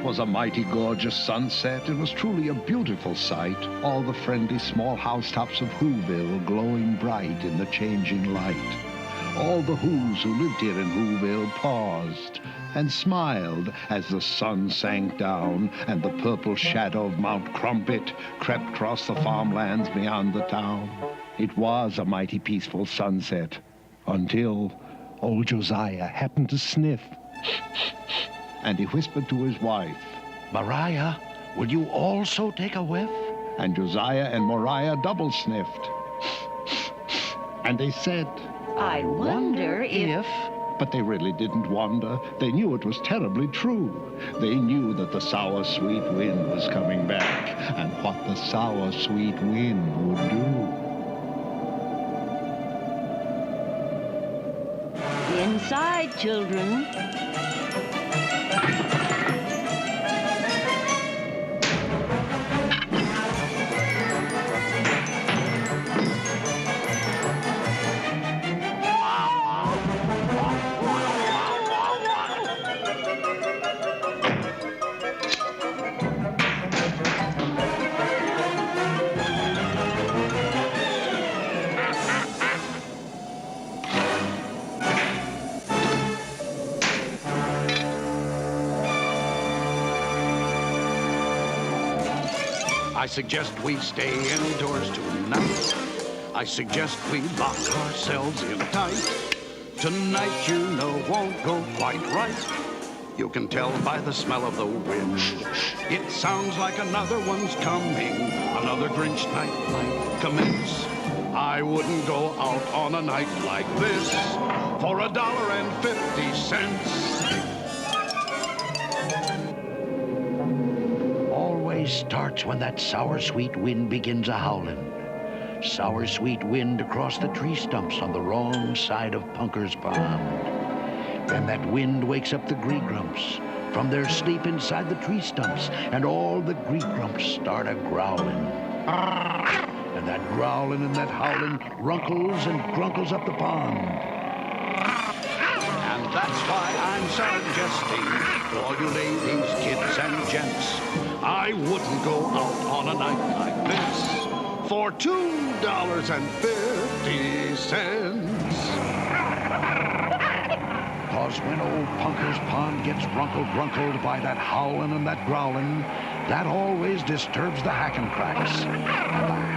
was a mighty gorgeous sunset. It was truly a beautiful sight. All the friendly small housetops of Whoville glowing bright in the changing light. All the Whos who lived here in Whoville paused and smiled as the sun sank down and the purple shadow of Mount Crumpet crept across the farmlands beyond the town. It was a mighty peaceful sunset until old Josiah happened to sniff. And he whispered to his wife, Mariah, will you also take a whiff? And Josiah and Mariah double sniffed. And they said, I wonder if... But they really didn't wonder. They knew it was terribly true. They knew that the sour, sweet wind was coming back, and what the sour, sweet wind would do. Inside, children. I suggest we stay indoors tonight. I suggest we lock ourselves in tight. Tonight, you know, won't go quite right. You can tell by the smell of the wind. It sounds like another one's coming. Another Grinch night might commence. I wouldn't go out on a night like this for $1.50. Starts when that sour sweet wind begins a-howlin'. Sour sweet wind across the tree stumps on the wrong side of Punker's Pond. Then that wind wakes up the Gree-Grumps from their sleep inside the tree stumps, and all the Gree-Grumps start a-growlin'. And that growlin' and that howlin' runkles and grunkles up the pond. And that's why I'm suggesting to all you ladies, kids, and gents, I wouldn't go out on a night like this for $2.50. 'Cause when old Punker's Pond gets runkled by that howlin' and that growlin', that always disturbs the Hackencracks. And the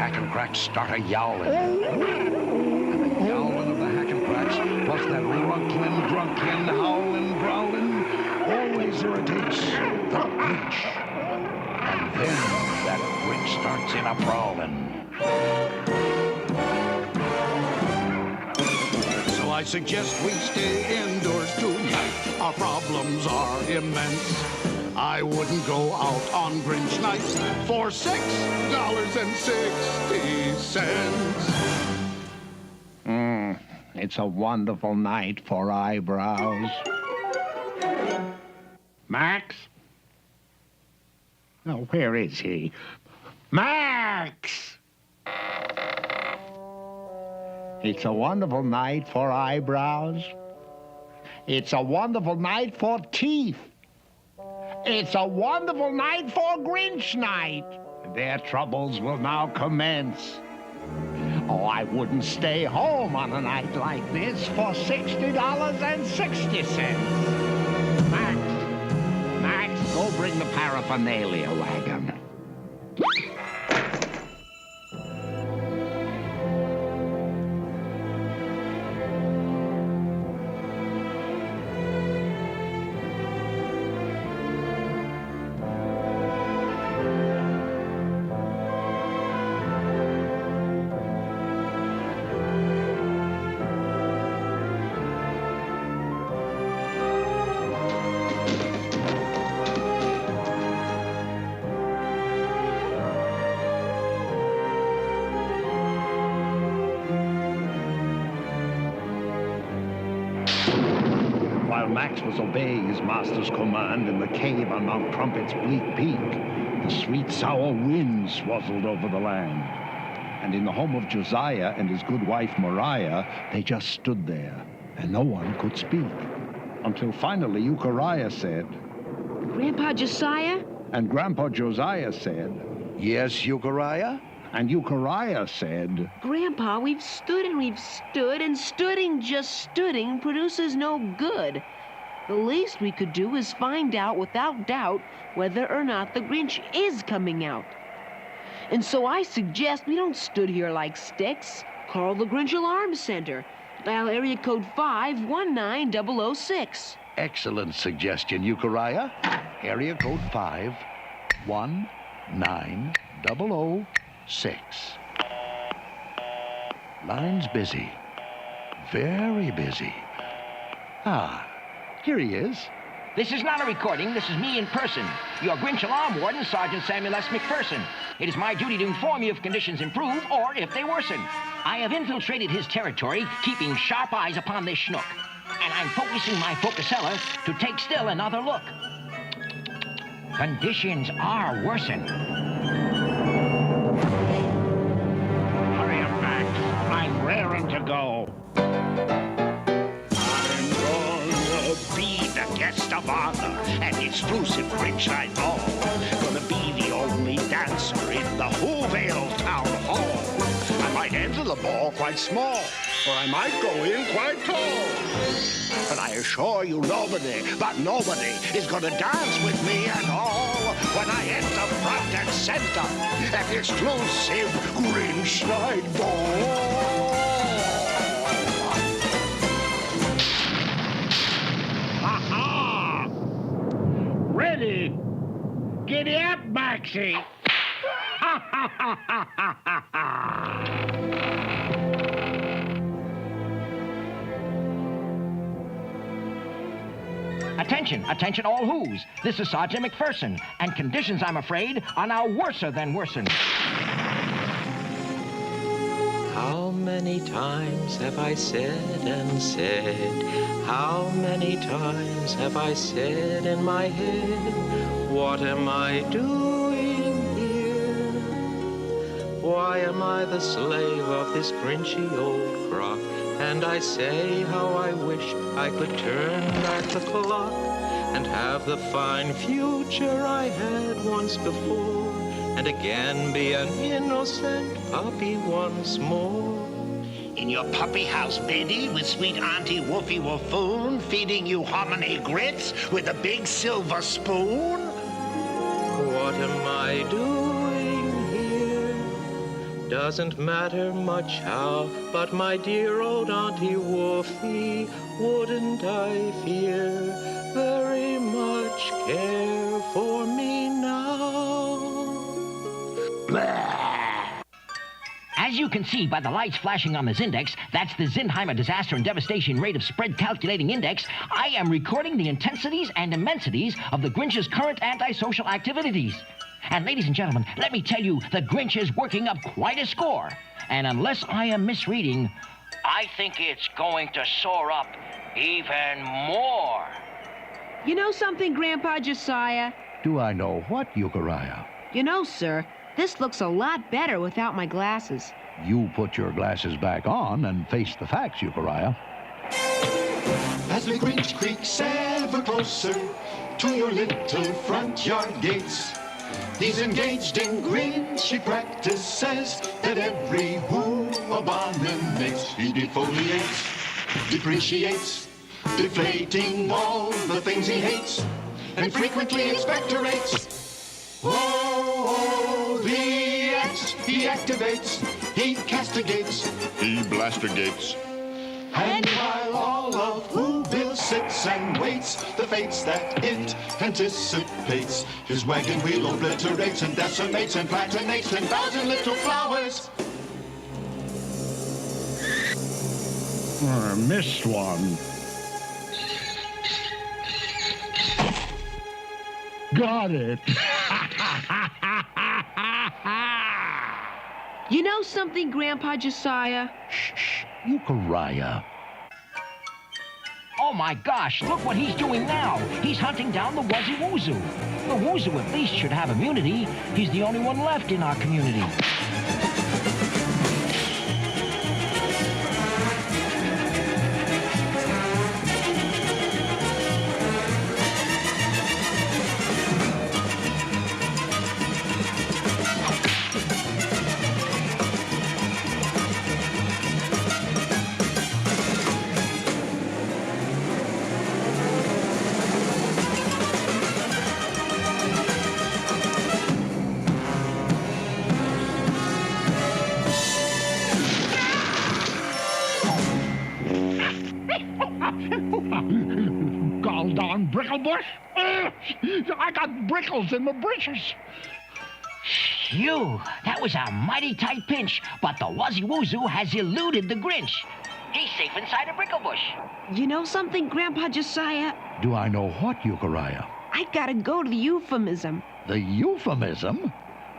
Hackencracks start a-yowlin'. And the yowlin' of the Hackencracks, plus that runklin', drunklin', howlin', growlin', always irritates the Grinch. And then that Grinch starts in a-brawlin'. So I suggest we stay indoors tonight. Our problems are immense. I wouldn't go out on Grinch night for $6.60. It's a wonderful night for eyebrows. Max? Oh, where is he? Max! It's a wonderful night for eyebrows. It's a wonderful night for teeth. It's a wonderful night for Grinch night. Their troubles will now commence. Oh, I wouldn't stay home on a night like this for $60.60. Max, go bring the paraphernalia wagon. While Max was obeying his master's command in the cave on Mount Crumpet's bleak peak, the sweet, sour wind swazzled over the land. And in the home of Josiah and his good wife, Mariah, they just stood there, and no one could speak. Until finally, Euchariah said, Grandpa Josiah? And Grandpa Josiah said, Yes, Euchariah? and Euchariah said, Grandpa, we've stood and we've stood, and stooding just stooding produces no good. The least we could do is find out without doubt whether or not the Grinch is coming out. And so I suggest we don't stood here like sticks. Call the Grinch Alarm Center. Dial area code 519006. Excellent suggestion, Euchariah. Area code 519006. Line's busy. Very busy. Ah, here he is. This is not a recording. This is me in person. Your Grinch Alarm Warden, Sergeant Samuel S. McPherson. It is my duty to inform you if conditions improve or if they worsen. I have infiltrated his territory, keeping sharp eyes upon this schnook. And I'm focusing my focusella to take still another look. Conditions are worsen. Hurry up, Max. I'm raring to go. I'm gonna be the guest of honor, an exclusive Grinch I know. Gonna be the only dancer in the Whoville Town Hall. I might enter the ball quite small, or I might go in quite tall. But I assure you nobody, but nobody, is gonna dance with me at all when I enter front and center at the exclusive Grinch Night Ball. Ha-ha! Ready? Giddy up, Maxie! Ha ha ha ha ha ha ha! Attention, attention all who's. This is Sergeant McPherson, and conditions, I'm afraid, are now worser than worsen. How many times have I said and said? How many times have I said in my head, what am I doing here? Why am I the slave of this Grinchy old crock? And I say how I wish I could turn back the clock and have the fine future I had once before, and again be an innocent puppy once more. In your puppy house, Betty, with sweet Auntie Woofy Woofoon, feeding you hominy grits with a big silver spoon? What am I doing here? Doesn't matter much how, but my dear old Auntie Woofy, wouldn't I fear very much care for me now? Blah! As you can see by the lights flashing on this index, that's the Zinheimer Disaster and Devastation Rate of Spread Calculating Index, I am recording the intensities and immensities of the Grinch's current antisocial activities. And ladies and gentlemen, let me tell you, the Grinch is working up quite a score. And unless I am misreading, I think it's going to soar up even more. You know something, Grandpa Josiah? Do I know what, Euchariah? You know, sir, this looks a lot better without my glasses. You put your glasses back on and face the facts, Euchariah. As the Grinch creaks ever closer to your little front yard gates, he's engaged in Grinchy practices that every who abominates. He defoliates, depreciates, deflating all the things he hates, and frequently expectorates. Oh, the X he activates, he castigates, He blastergates. and while all of Whoville sits and waits the fates that it anticipates, his wagon wheel obliterates and decimates and platinates 10,000 little flowers. Missed one. Got it. You know something, Grandpa Josiah? Shh, Euchariah. Oh my gosh, look what he's doing now. He's hunting down the Wuzzy Woozoo. The Woozoo at least should have immunity. He's the only one left in our community. bush. I got brickles in my britches. Phew, that was a mighty tight pinch, but the Wuzzy Woozoo has eluded the Grinch. He's safe inside a brickle bush. You know something, Grandpa Josiah? Do I know what, Euchariah? I gotta go to the euphemism. The euphemism?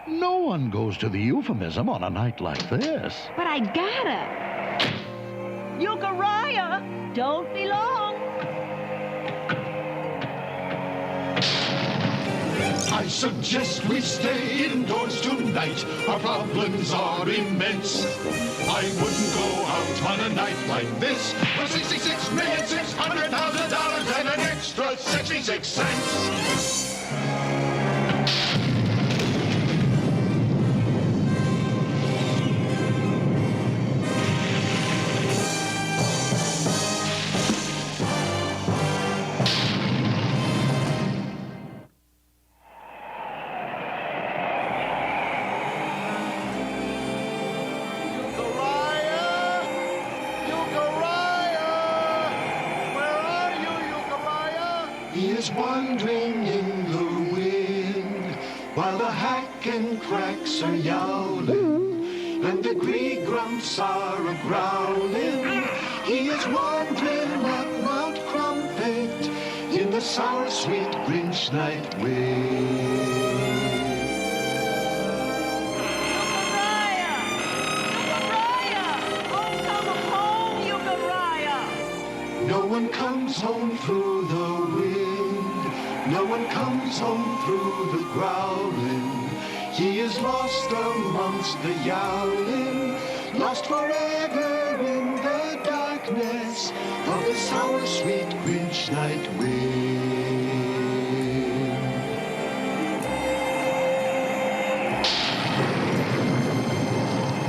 No one goes to the euphemism on a night like this. But I gotta. Euchariah, don't be long. I suggest we stay indoors tonight. Our problems are immense. I wouldn't go out on a night like this for $66,600,000 and an extra 66 cents. He is wandering in the wind while the hack and cracks are yowling and the gree grumps are a growling. He is wandering up Mount Crumpet in the sour sweet Grinch night wind. No one comes home through the wind. No one comes home through the growling. He is lost amongst the yowling, lost forever in the darkness of the sour sweet Grinch night wind.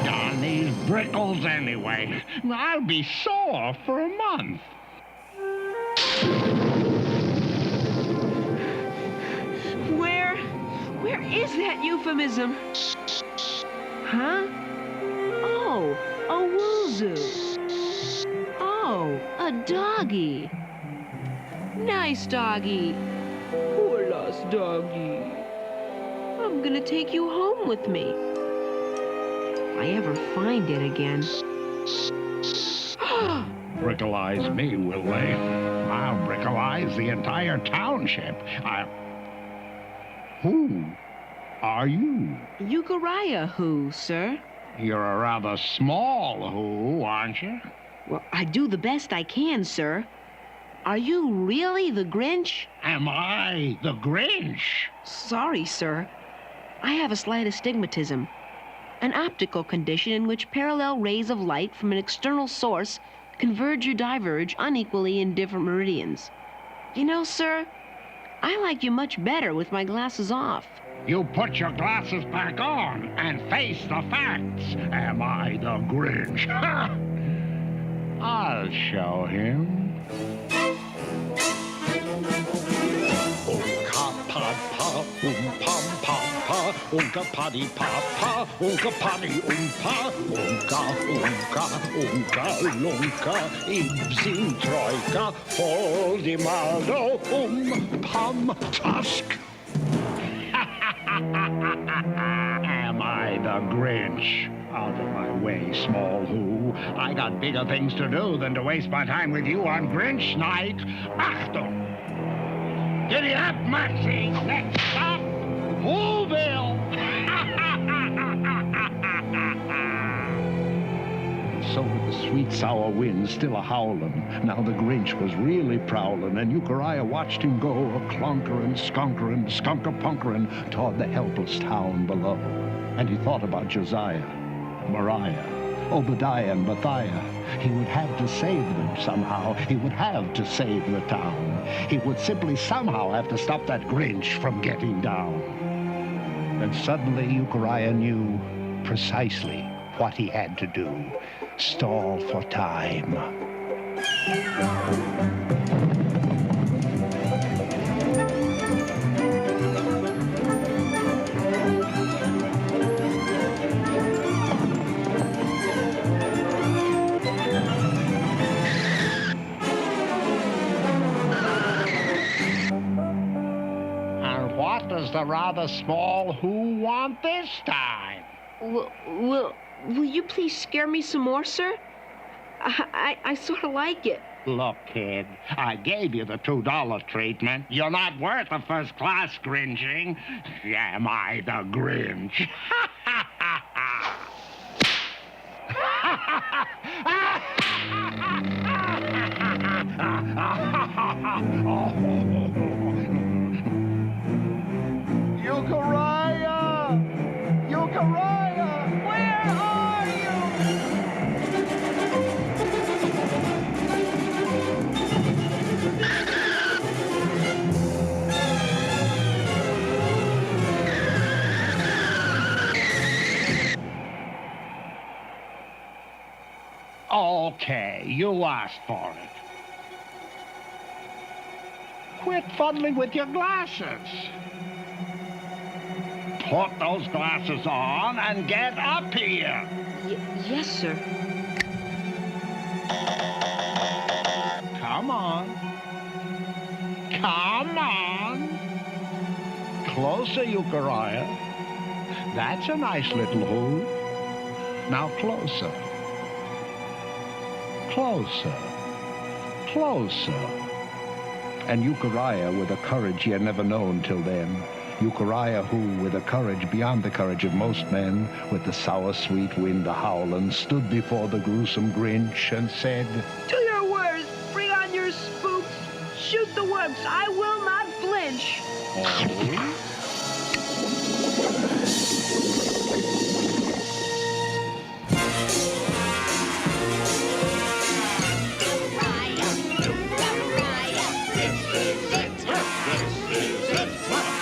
Darn these brickles anyway. I'll be sore for a month. Where is that euphemism? Huh? Oh, a woozoo. Oh, a doggy. Nice doggy. Poor lost doggy. I'm gonna take you home with me. If I ever find it again. Brickleize me, will they? I'll brickleize the entire township. Who are you? Euchariah who, sir? You're a rather small who, aren't you? Well, I do the best I can, sir. Are you really the Grinch? Am I the Grinch? Sorry, sir. I have a slight astigmatism, an optical condition in which parallel rays of light from an external source converge or diverge unequally in different meridians. You know, sir, I like you much better with my glasses off. You put your glasses back on and face the facts. Am I the Grinch? I'll show him. Pom pom pa, unka paddy pa pa, unka paddy umpa, unka lunka, ibsin troika, foldi maldo pom tusk. Am I the Grinch? Out of my way, small who. I got bigger things to do than to waste my time with you on Grinch night. Achtung! Giddy up, Maxie! Next stop, Whoville! So with the sweet sour wind still a-howlin', now the Grinch was really prowlin', and Euchariah watched him go a-clunkerin', skunkerin', skunker-punkerin' toward the helpless town below. And he thought about Josiah, Mariah, Obadiah, and Bathiah. He would have to save them somehow. He would have to save the town. He would simply somehow have to stop that Grinch from getting down. And suddenly Euchariah knew precisely what he had to do. Stall for time. the rather small Who want this time? Will you please scare me some more, sir? I sort of like it. Look, kid, I gave you the $2 treatment. You're not worth a first-class Grinching. Am I the Grinch? Euchariah! Euchariah! Where are you? Okay, you asked for it. Quit fuddling with your glasses. Put those glasses on and get up here. Yes, sir. Come on. Come on. Closer, Euchariah. That's a nice little Who. Now closer. Closer. Closer. And Euchariah, with a courage he had never known till then, Euchariah, who, with a courage beyond the courage of most men, with the sour, sweet wind a-howlin', stood before the gruesome Grinch and said, To your words, bring on your spooks. Shoot the worms, I will not flinch. Oh?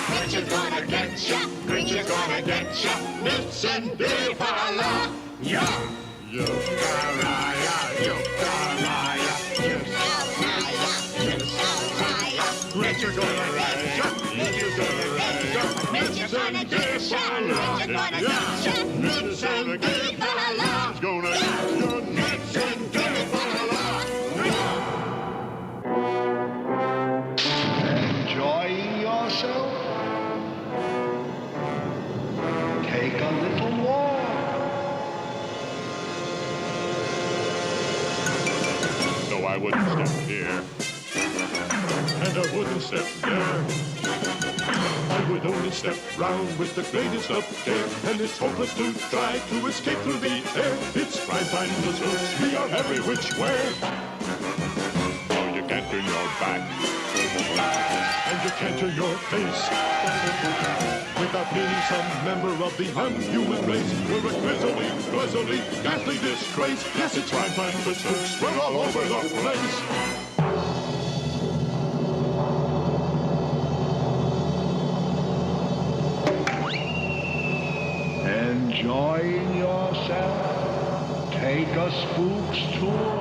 Grinch is gonna get ya. Grinch is gonna get ya. Listen, Billy, for a law. Yeah. Euchariah, Euchariah, Grinch is gonna get ya. Grinch is gonna get ya. Grinch is gonna get ya. Grinch is gonna get ya. Listen, Billy, for a law. Grinch is gonna get ya. Listen, Billy, for a law. Enjoying yourself? Take a little walk. No, I wouldn't step here. And I wouldn't step there. I would only step round with the greatest of care. And it's hopeless to try to escape through the air. It's prime time to search. We are every which way. No, you can't turn your back. And you can't turn your face. Without being some member of the unhuman race. We're a grisly, ghastly disgrace. Yes, it's prime time for spooks. We're all over the place. Enjoying yourself? Take a spook's tour.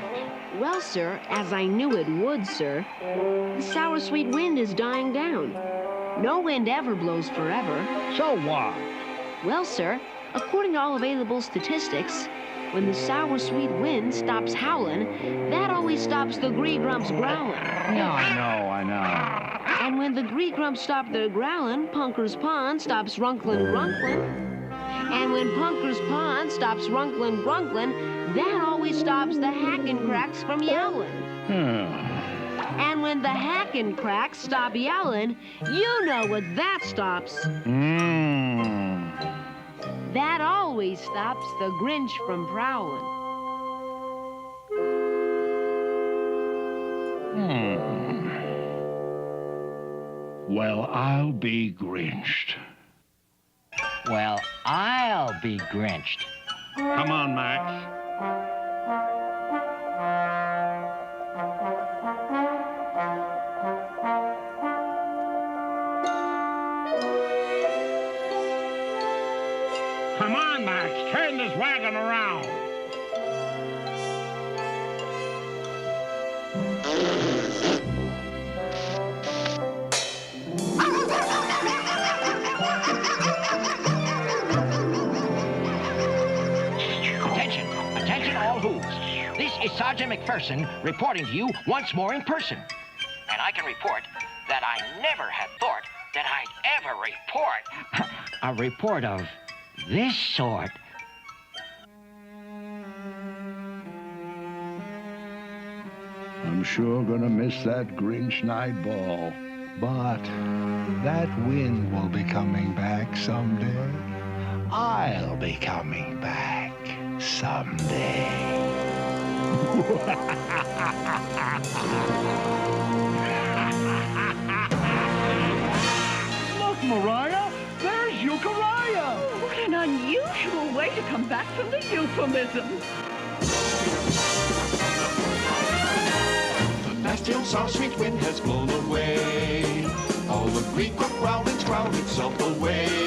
what? Well, sir, as I knew it would, sir, the sour sweet wind is dying down. No wind ever blows forever. So what? Well, sir, according to all available statistics, when the sour sweet wind stops howling, that always stops the gree-grumps growling. Yeah, I know. And when the gree-grumps stop their growling, Punker's Pond stops runkling. And when Punker's Pond stops runkling, that always stops the Hackencracks from yowling. And when the Hackencracks stop yowling, you know what that stops. That always stops the Grinch from prowling. Well, I'll be Grinched. Well, I'll be Grinched. Come on, Max. Come on, Max. Turn this wagon around. Attention all who's. This is Sergeant McPherson reporting to you once more in person. And I can report that I never had thought that I'd ever report a report of this sort. I'm sure gonna miss that Grinch night ball. But that wind will be coming back someday. I'll be coming back someday. Look, Mariah, there's Euchariah. What an unusual way to come back from the euphemism. The nasty old sour sweet wind has blown away. All the green growlings growl itself away.